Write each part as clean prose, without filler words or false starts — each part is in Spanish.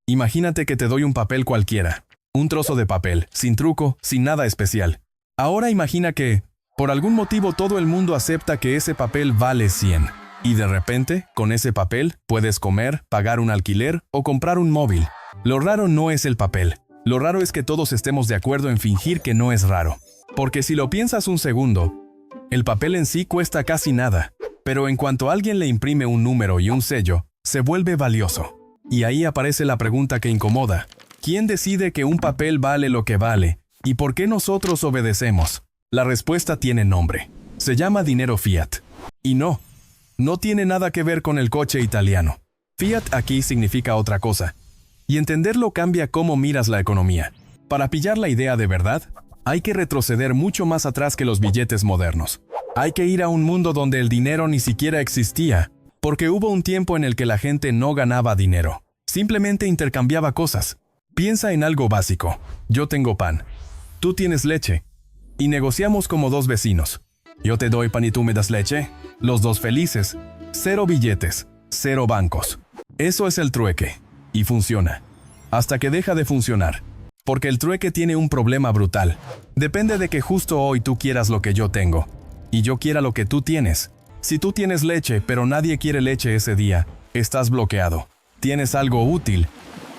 Imagínate que te doy un papel cualquiera. Un trozo de papel, sin truco, sin nada especial. Ahora imagina que, por algún motivo todo el mundo acepta que ese papel vale 100. Y de repente, con ese papel, puedes comer, pagar un alquiler o comprar un móvil. Lo raro no es el papel. Lo raro es que todos estemos de acuerdo en fingir que no es raro. Porque si lo piensas un segundo, el papel en sí cuesta casi nada. Pero en cuanto alguien le imprime un número y un sello, se vuelve valioso. Y ahí aparece la pregunta que incomoda. ¿Quién decide que un papel vale lo que vale? ¿Y por qué nosotros obedecemos? La respuesta tiene nombre. Se llama dinero fiat. Y no tiene nada que ver con el coche italiano. Fiat aquí significa otra cosa. Y entenderlo cambia cómo miras la economía. Para pillar la idea de verdad, hay que retroceder mucho más atrás que los billetes modernos. Hay que ir a un mundo donde el dinero ni siquiera existía, porque hubo un tiempo en el que la gente no ganaba dinero. Simplemente intercambiaba cosas. Piensa en algo básico. Yo tengo pan. Tú tienes leche. Y negociamos como dos vecinos. Yo te doy pan y tú me das leche. Los dos felices. 0 billetes. 0 bancos. Eso es el trueque. Y funciona. Hasta que deja de funcionar. Porque el trueque tiene un problema brutal. Depende de que justo hoy tú quieras lo que yo tengo. Y yo quiera lo que tú tienes. Si tú tienes leche, pero nadie quiere leche ese día, estás bloqueado. Tienes algo útil,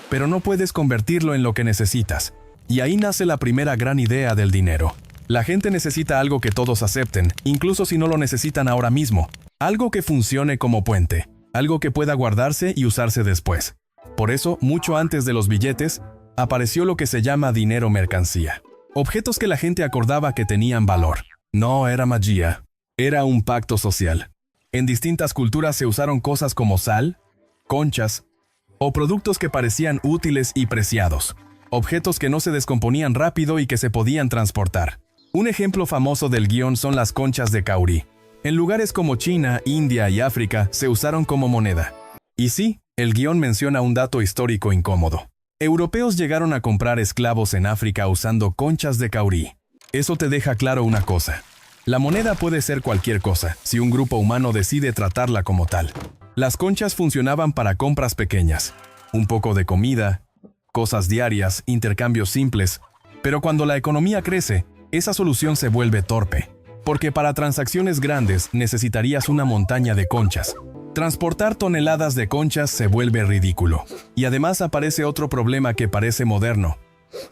pero no puedes convertirlo en lo que necesitas. Y ahí nace la primera gran idea del dinero. La gente necesita algo que todos acepten, incluso si no lo necesitan ahora mismo. Algo que funcione como puente. Algo que pueda guardarse y usarse después. Por eso, mucho antes de los billetes, apareció lo que se llama dinero mercancía. Objetos que la gente acordaba que tenían valor. No era magia. Era un pacto social. En distintas culturas se usaron cosas como sal, conchas, o productos que parecían útiles y preciados. Objetos que no se descomponían rápido y que se podían transportar. Un ejemplo famoso del guión son las conchas de caurí. En lugares como China, India y África se usaron como moneda. Y sí, el guión menciona un dato histórico incómodo. Europeos llegaron a comprar esclavos en África usando conchas de caurí. Eso te deja claro una cosa. La moneda puede ser cualquier cosa, si un grupo humano decide tratarla como tal. Las conchas funcionaban para compras pequeñas. Un poco de comida, cosas diarias, intercambios simples. Pero cuando la economía crece, esa solución se vuelve torpe. Porque para transacciones grandes necesitarías una montaña de conchas. Transportar toneladas de conchas se vuelve ridículo. Y además aparece otro problema que parece moderno,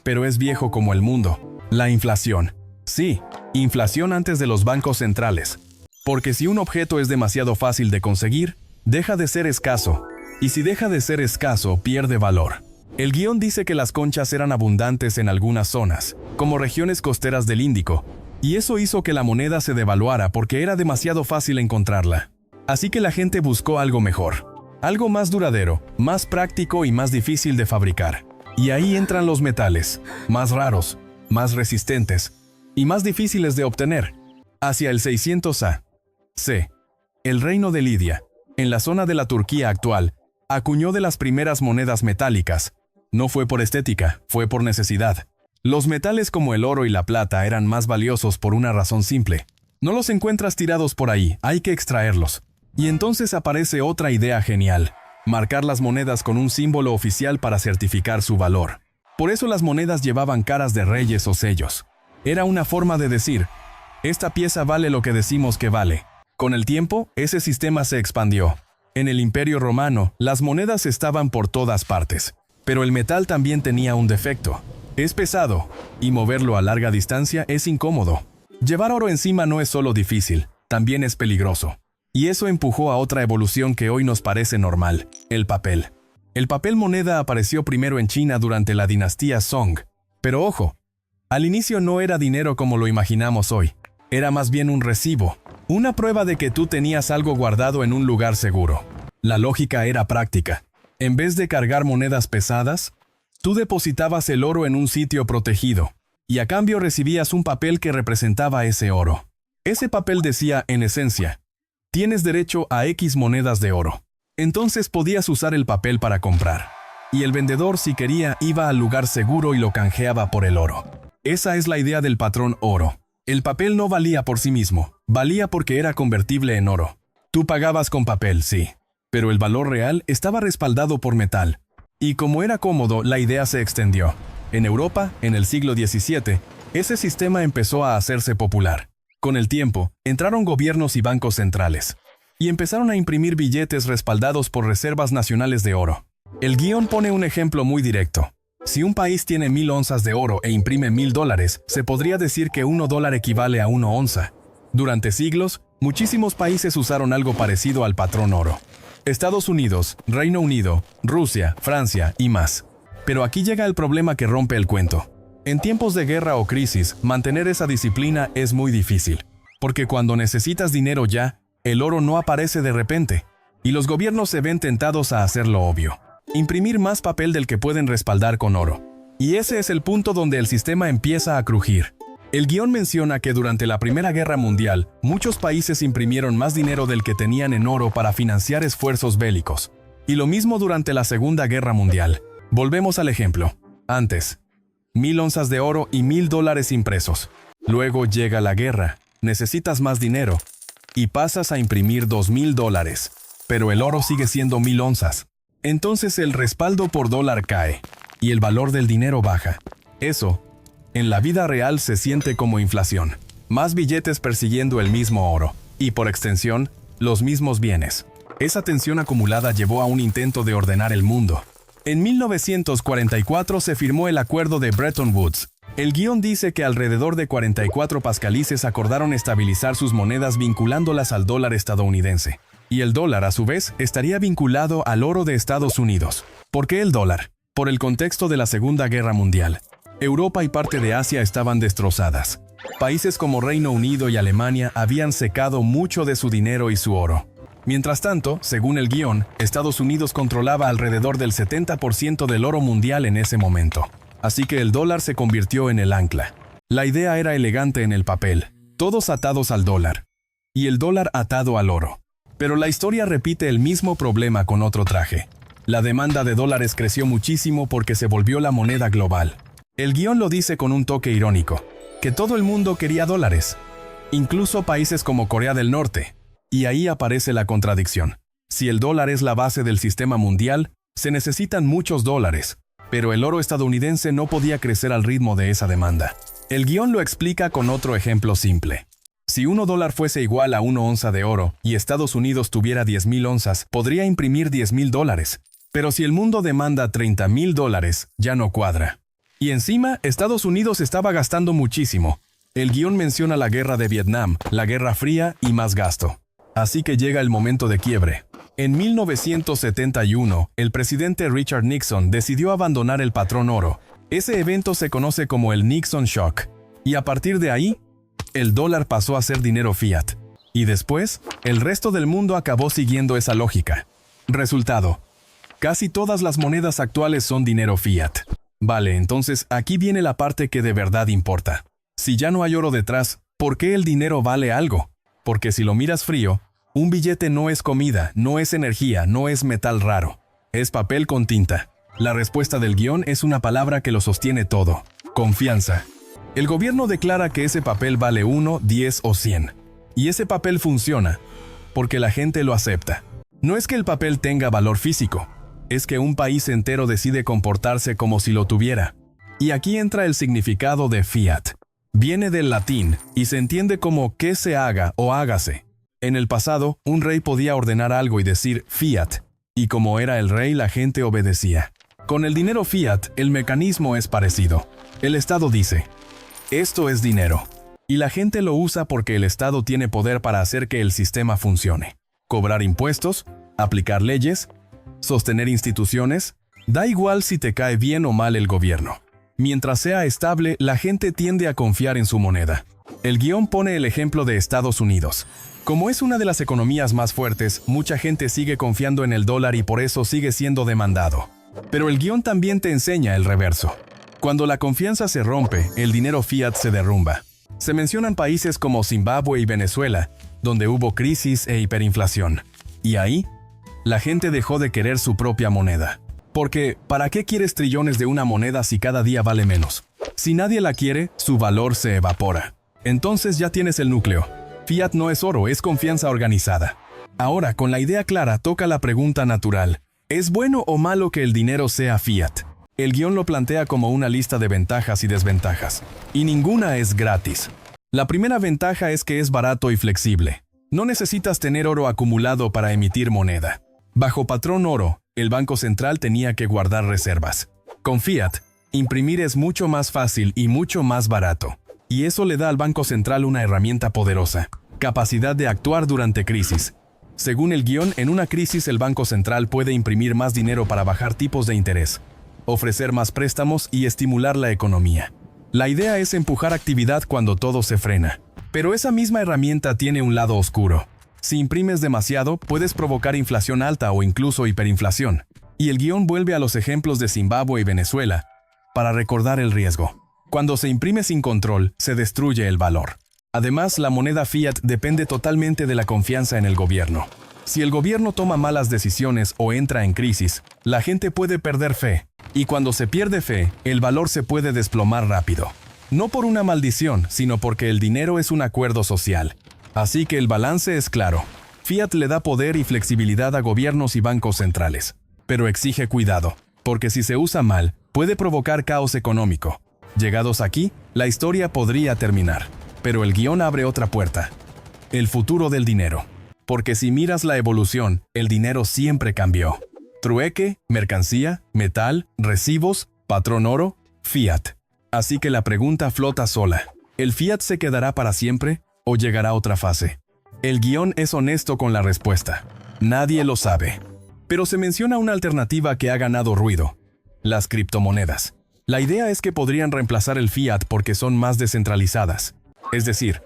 pero es viejo como el mundo: la inflación. Sí, inflación antes de los bancos centrales. Porque si un objeto es demasiado fácil de conseguir, deja de ser escaso. Y si deja de ser escaso, pierde valor. El guión dice que las conchas eran abundantes en algunas zonas, como regiones costeras del Índico, y eso hizo que la moneda se devaluara porque era demasiado fácil encontrarla. Así que la gente buscó algo mejor, algo más duradero, más práctico y más difícil de fabricar. Y ahí entran los metales, más raros, más resistentes y más difíciles de obtener. Hacia el 600 A.C., el reino de Lidia, en la zona de la Turquía actual, acuñó de las primeras monedas metálicas. No fue por estética, fue por necesidad. Los metales como el oro y la plata eran más valiosos por una razón simple. No los encuentras tirados por ahí, hay que extraerlos. Y entonces aparece otra idea genial: marcar las monedas con un símbolo oficial para certificar su valor. Por eso las monedas llevaban caras de reyes o sellos. Era una forma de decir: esta pieza vale lo que decimos que vale. Con el tiempo, ese sistema se expandió. En el Imperio Romano, las monedas estaban por todas partes. Pero el metal también tenía un defecto. Es pesado, y moverlo a larga distancia es incómodo. Llevar oro encima no es solo difícil, también es peligroso. Y eso empujó a otra evolución que hoy nos parece normal: el papel. El papel moneda apareció primero en China durante la dinastía Song. Pero ojo, al inicio no era dinero como lo imaginamos hoy. Era más bien un recibo, una prueba de que tú tenías algo guardado en un lugar seguro. La lógica era práctica. En vez de cargar monedas pesadas, tú depositabas el oro en un sitio protegido, y a cambio recibías un papel que representaba ese oro. Ese papel decía, en esencia: tienes derecho a X monedas de oro. Entonces podías usar el papel para comprar. Y el vendedor, si quería, iba al lugar seguro y lo canjeaba por el oro. Esa es la idea del patrón oro. El papel no valía por sí mismo, valía porque era convertible en oro. Tú pagabas con papel, sí, pero el valor real estaba respaldado por metal. Y como era cómodo, la idea se extendió. En Europa, en el siglo XVII, ese sistema empezó a hacerse popular. Con el tiempo, entraron gobiernos y bancos centrales, y empezaron a imprimir billetes respaldados por reservas nacionales de oro. El guión pone un ejemplo muy directo. Si un país tiene 1000 onzas de oro e imprime $1000, se podría decir que $1 equivale a 1 onza. Durante siglos, muchísimos países usaron algo parecido al patrón oro. Estados Unidos, Reino Unido, Rusia, Francia y más. Pero aquí llega el problema que rompe el cuento. En tiempos de guerra o crisis, mantener esa disciplina es muy difícil. Porque cuando necesitas dinero ya, el oro no aparece de repente. Y los gobiernos se ven tentados a hacer lo obvio: imprimir más papel del que pueden respaldar con oro. Y ese es el punto donde el sistema empieza a crujir. El guión menciona que durante la Primera Guerra Mundial, muchos países imprimieron más dinero del que tenían en oro para financiar esfuerzos bélicos. Y lo mismo durante la Segunda Guerra Mundial. Volvemos al ejemplo. Antes, 1000 onzas de oro y $1000 impresos. Luego llega la guerra, necesitas más dinero, y pasas a imprimir $2000. Pero el oro sigue siendo 1000 onzas. Entonces el respaldo por dólar cae, y el valor del dinero baja. Eso, en la vida real, se siente como inflación. Más billetes persiguiendo el mismo oro, y por extensión, los mismos bienes. Esa tensión acumulada llevó a un intento de ordenar el mundo. En 1944 se firmó el acuerdo de Bretton Woods. El guión dice que alrededor de 44 pascalices acordaron estabilizar sus monedas vinculándolas al dólar estadounidense. Y el dólar, a su vez, estaría vinculado al oro de Estados Unidos. ¿Por qué el dólar? Por el contexto de la Segunda Guerra Mundial. Europa y parte de Asia estaban destrozadas. Países como Reino Unido y Alemania habían secado mucho de su dinero y su oro. Mientras tanto, según el guión, Estados Unidos controlaba alrededor del 70% del oro mundial en ese momento. Así que el dólar se convirtió en el ancla. La idea era elegante en el papel, todos atados al dólar, y el dólar atado al oro. Pero la historia repite el mismo problema con otro traje. La demanda de dólares creció muchísimo porque se volvió la moneda global. El guión lo dice con un toque irónico, que todo el mundo quería dólares, incluso países como Corea del Norte. Y ahí aparece la contradicción. Si el dólar es la base del sistema mundial, se necesitan muchos dólares, pero el oro estadounidense no podía crecer al ritmo de esa demanda. El guión lo explica con otro ejemplo simple. Si $1 fuese igual a 1 onza de oro y Estados Unidos tuviera 10,000 onzas, podría imprimir $10,000. Pero si el mundo demanda $30,000, ya no cuadra. Y encima, Estados Unidos estaba gastando muchísimo. El guión menciona la guerra de Vietnam, la Guerra Fría y más gasto. Así que llega el momento de quiebre. En 1971, el presidente Richard Nixon decidió abandonar el patrón oro. Ese evento se conoce como el Nixon Shock. Y a partir de ahí, el dólar pasó a ser dinero fiat. Y después, el resto del mundo acabó siguiendo esa lógica. Resultado: casi todas las monedas actuales son dinero fiat. Vale, entonces aquí viene la parte que de verdad importa. Si ya no hay oro detrás, ¿por qué el dinero vale algo? Porque si lo miras frío, un billete no es comida, no es energía, no es metal raro. Es papel con tinta. La respuesta del guión es una palabra que lo sostiene todo: confianza. El gobierno declara que ese papel vale 1, 10 o 100. Y ese papel funciona, porque la gente lo acepta. No es que el papel tenga valor físico, es que un país entero decide comportarse como si lo tuviera. Y aquí entra el significado de fiat. Viene del latín y se entiende como que se haga o hágase. En el pasado, un rey podía ordenar algo y decir fiat, y como era el rey, la gente obedecía. Con el dinero fiat, el mecanismo es parecido. El Estado dice: esto es dinero. Y la gente lo usa porque el Estado tiene poder para hacer que el sistema funcione. Cobrar impuestos, aplicar leyes, sostener instituciones, da igual si te cae bien o mal el gobierno. Mientras sea estable, la gente tiende a confiar en su moneda. El guión pone el ejemplo de Estados Unidos. Como es una de las economías más fuertes, mucha gente sigue confiando en el dólar y por eso sigue siendo demandado. Pero el guión también te enseña el reverso. Cuando la confianza se rompe, el dinero fiat se derrumba. Se mencionan países como Zimbabue y Venezuela, donde hubo crisis e hiperinflación. Y ahí, la gente dejó de querer su propia moneda. Porque, ¿para qué quieres trillones de una moneda si cada día vale menos? Si nadie la quiere, su valor se evapora. Entonces ya tienes el núcleo. Fiat no es oro, es confianza organizada. Ahora, con la idea clara, toca la pregunta natural. ¿Es bueno o malo que el dinero sea fiat? El guión lo plantea como una lista de ventajas y desventajas, y ninguna es gratis. La primera ventaja es que es barato y flexible. No necesitas tener oro acumulado para emitir moneda. Bajo patrón oro, el Banco Central tenía que guardar reservas. Con fiat, imprimir es mucho más fácil y mucho más barato. Y eso le da al Banco Central una herramienta poderosa: capacidad de actuar durante crisis. Según el guión, en una crisis el Banco Central puede imprimir más dinero para bajar tipos de interés, ofrecer más préstamos y estimular la economía. La idea es empujar actividad cuando todo se frena. Pero esa misma herramienta tiene un lado oscuro. Si imprimes demasiado, puedes provocar inflación alta o incluso hiperinflación. Y el guión vuelve a los ejemplos de Zimbabue y Venezuela para recordar el riesgo. Cuando se imprime sin control, se destruye el valor. Además, la moneda fiat depende totalmente de la confianza en el gobierno. Si el gobierno toma malas decisiones o entra en crisis, la gente puede perder fe. Y cuando se pierde fe, el valor se puede desplomar rápido. No por una maldición, sino porque el dinero es un acuerdo social. Así que el balance es claro. Fiat le da poder y flexibilidad a gobiernos y bancos centrales. Pero exige cuidado, porque si se usa mal, puede provocar caos económico. Llegados aquí, la historia podría terminar. Pero el guión abre otra puerta: el futuro del dinero. Porque si miras la evolución, el dinero siempre cambió. Trueque, mercancía, metal, recibos, patrón oro, fiat. Así que la pregunta flota sola: ¿el fiat se quedará para siempre o llegará otra fase? El guión es honesto con la respuesta: nadie lo sabe. Pero se menciona una alternativa que ha ganado ruido: las criptomonedas. La idea es que podrían reemplazar el fiat porque son más descentralizadas. Es decir,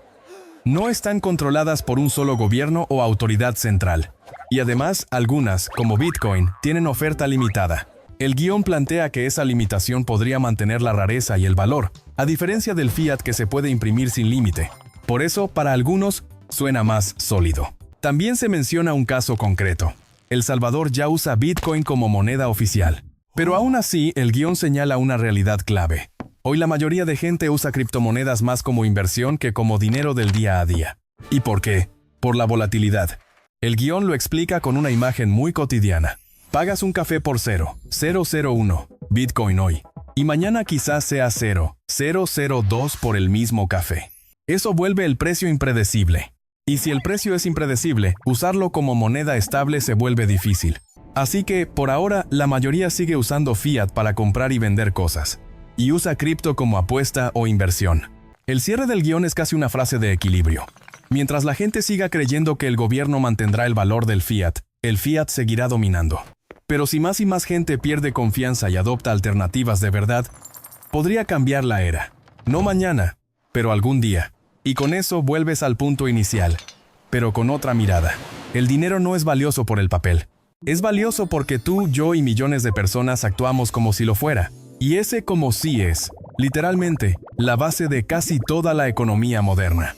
no están controladas por un solo gobierno o autoridad central. Y además, algunas, como Bitcoin, tienen oferta limitada. El guión plantea que esa limitación podría mantener la rareza y el valor, a diferencia del fiat que se puede imprimir sin límite. Por eso, para algunos, suena más sólido. También se menciona un caso concreto. El Salvador ya usa Bitcoin como moneda oficial. Pero aún así, el guión señala una realidad clave. Hoy la mayoría de gente usa criptomonedas más como inversión que como dinero del día a día. ¿Y por qué? Por la volatilidad. El guión lo explica con una imagen muy cotidiana. Pagas un café por 0,001 Bitcoin hoy, y mañana quizás sea 0,002 por el mismo café. Eso vuelve el precio impredecible. Y si el precio es impredecible, usarlo como moneda estable se vuelve difícil. Así que, por ahora, la mayoría sigue usando fiat para comprar y vender cosas, y usa cripto como apuesta o inversión. El cierre del guión es casi una frase de equilibrio. Mientras la gente siga creyendo que el gobierno mantendrá el valor del fiat, el fiat seguirá dominando. Pero si más y más gente pierde confianza y adopta alternativas de verdad, podría cambiar la era. No mañana, pero algún día. Y con eso vuelves al punto inicial, pero con otra mirada. El dinero no es valioso por el papel. Es valioso porque tú, yo y millones de personas actuamos como si lo fuera. Y ese como sí es, literalmente, la base de casi toda la economía moderna.